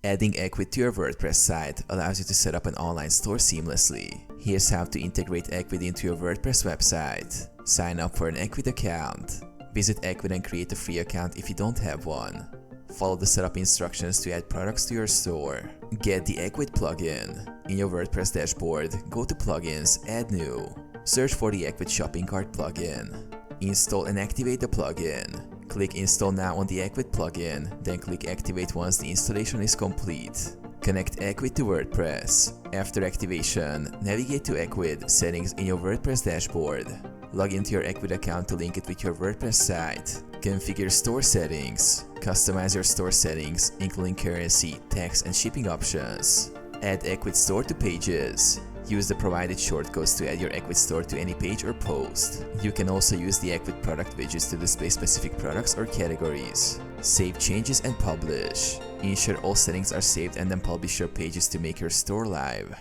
Adding Ecwid to your WordPress site allows you to set up an online store seamlessly. Here's how to integrate Ecwid into your WordPress website. Sign up for an Ecwid account. Visit Ecwid and create a free account if you don't have one. Follow the setup instructions to add products to your store. Get the Ecwid plugin. In your WordPress dashboard, go to Plugins, Add New. Search for the Ecwid Shopping Cart plugin. Install and activate the plugin. Click Install Now on the Ecwid plugin, then click Activate once the installation is complete. Connect Ecwid to WordPress. After activation, navigate to Ecwid Settings in your WordPress dashboard. Log into your Ecwid account to link it with your WordPress site. Configure store settings. Customize your store settings, including currency, tax, and shipping options. Add Ecwid Store to pages. Use the provided shortcodes to add your Ecwid store to any page or post. You can also use the Ecwid product widgets to display specific products or categories. Save changes and publish. Ensure all settings are saved and then publish your pages to make your store live.